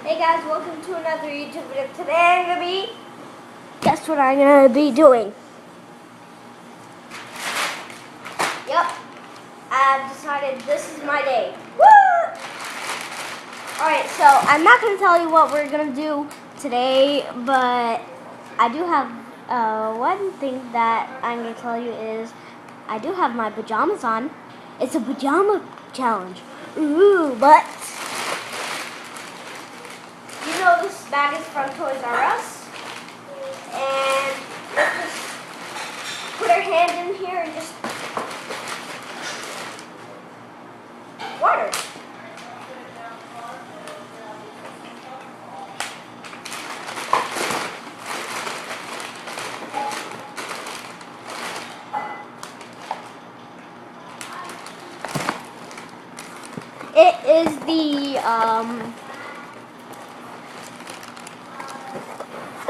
Hey guys, welcome to another YouTube video. Today I'm gonna be, guess what I'm gonna be doing? Yep, I've decided this is my day. Woo! Alright, so I'm not gonna tell you what we're gonna do today, but I do have one thing that I'm gonna tell you is I do have my pajamas on. It's a pajama challenge. Ooh, but you know this bag is from Toys R Us, and let's just put our hand in here and just water. It is the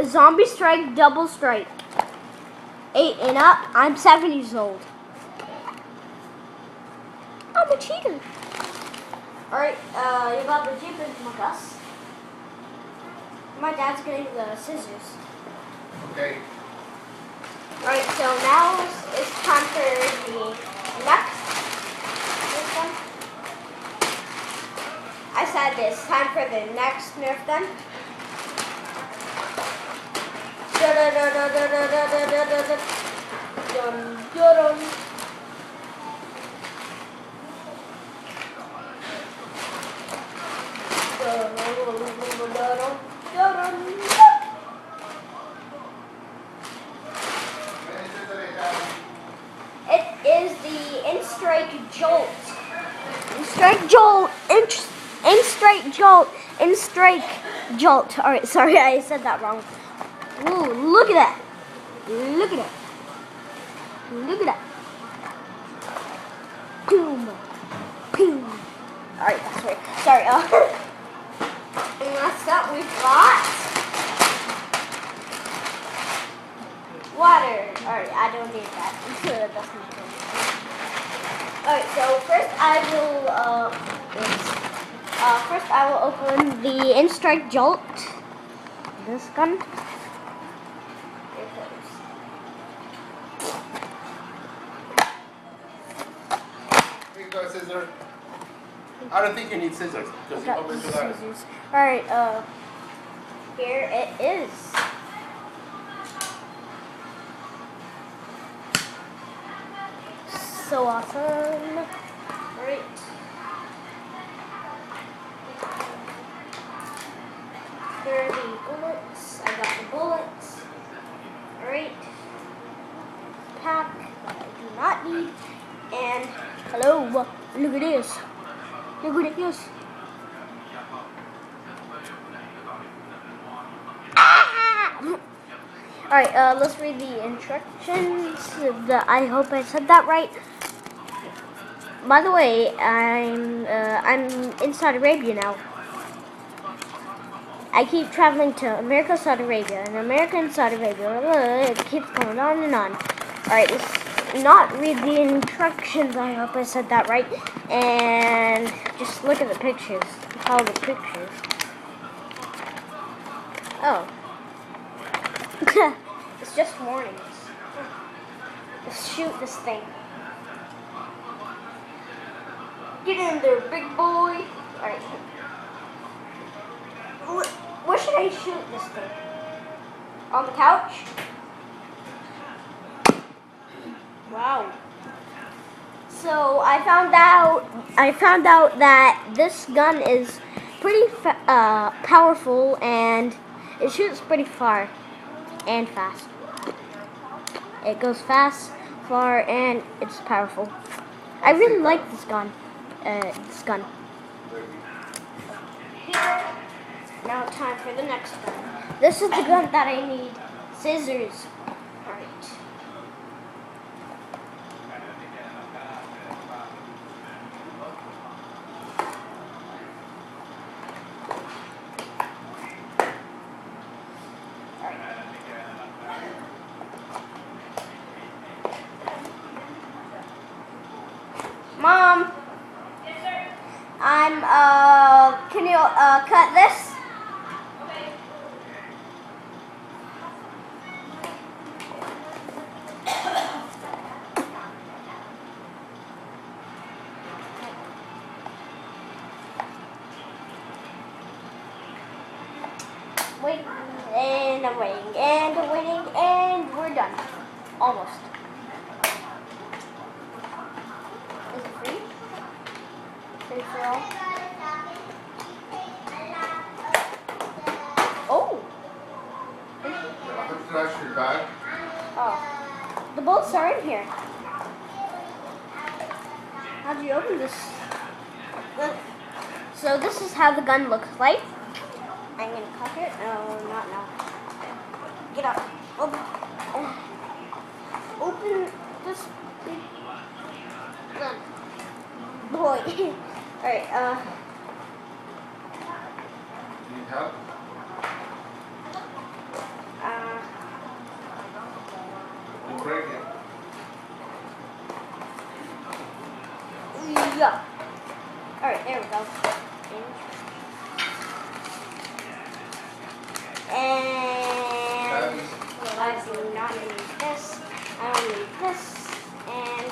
Zombie Strike Double Strike. 8 and up. I'm 7 years old. I'm a cheater. Alright, you got the Jeep and Magus. My dad's getting the scissors. Okay. Alright, so now it's time for the next one. I said this, time for the next Nerf gun. It is the In-Strike Jolt. In-Strike Jolt. In-Strike Jolt. In-Strike Jolt. Alright, sorry, I said that wrong. Ooh, look at that. Look at that. Look at that. Boom. Boom. Alright, that's right. Sorry. And last up, we've got water. Alright, I don't need that. That's my thing. Alright, so first I will open the In-Strike Jolt. This gun. Here you go, scissors. I don't think you need scissors because you opened the letter. Alright, here it is. So awesome. Alright. Here are the bullets. I got the bullets. Alright. Pack that I do not need. And hello, look at this. Look at this. Alright, let's read the instructions. I hope I said that right. By the way, I'm in Saudi Arabia now. I keep traveling to America, Saudi Arabia, and America and Saudi Arabia. It keeps going on and on. Alright, let's not read the instructions. I hope I said that right. And just look at the pictures. Follow the pictures. Oh. It's just warnings. Let's shoot this thing. Get in there, big boy. Alright. Where should I shoot this thing? On the couch? Wow. So I found out that this gun is pretty powerful, and it shoots pretty far and fast. It goes fast, far, and it's powerful. I really like this gun. Now time for the next gun. This is the gun that I need. Scissors. Alright. Mom. Yes, sir. Can you cut this? waiting, and I'm waiting, and I'm waiting, and we're done. Almost. Is it free? Free for all? Oh! How to trash your bag? Oh. The bolts are in here. How do you open this? Look. So this is how the gun looks like. I'm gonna cock it. No, not now. Get up. Open. Open this big gun. Boy. Alright, Need help? We'll break it. Yeah. Alright, there we go. And I do not need this. I don't need this. And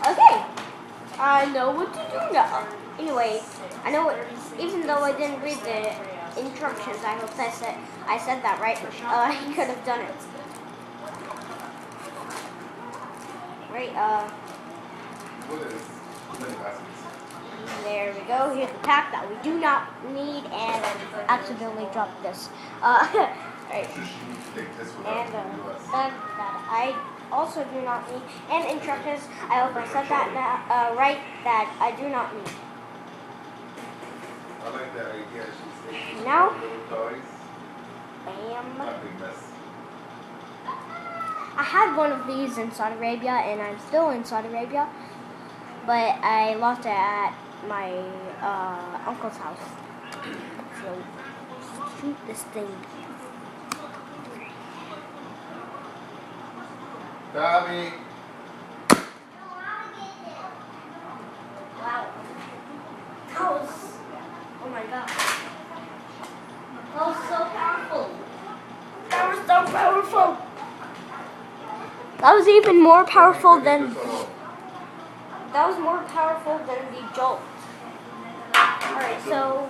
okay. I know what to do now. Anyway, I know what, even though I didn't read the instructions, I hope I said that right. I could have done it. Right, there we go. Here's the pack that we do not need, and I accidentally dropped this. Right. And that I also do not need, and instructions. I hope I said that right. That I do not need. I like that idea. She's Now, little toys. bam. Nothing mess. I had one of these in Saudi Arabia, and I'm still in Saudi Arabia, but I lost it at my uncle's house. So, shoot this thing. Bobby. Wow. That was, oh my god. That was so powerful. That was so powerful. That was even more powerful than, that was more powerful than the jolt. Alright, so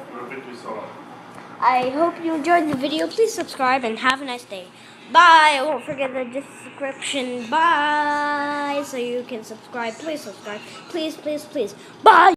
I hope you enjoyed the video. Please subscribe and have a nice day. Bye. Won't forget the description. Bye. So you can subscribe. Please subscribe. Please, please, please. Bye.